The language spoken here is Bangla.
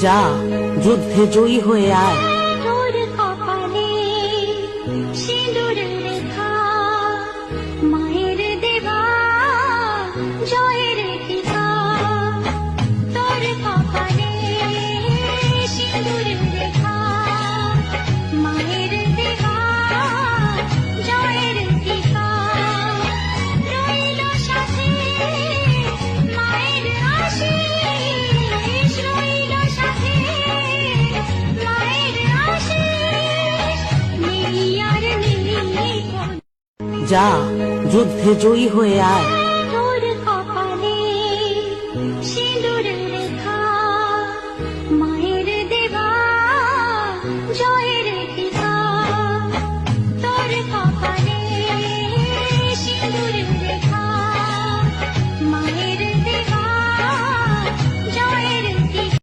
যা যুদ্ধে জয়ী হয়ে আয়। তোর কপালে সিঁদুর রেখা, মায়ের দেবা জয়ের টিকা। তোর কপালে সিঁদুর রেখা, মায়ের দেবা জয়ের টিকা। রইল সাথে মায়ের আশিস, রইল সাথে মায়ের আশিস। নেই আর নেই যা যুদ্ধে জয়ী হয়ে আয়।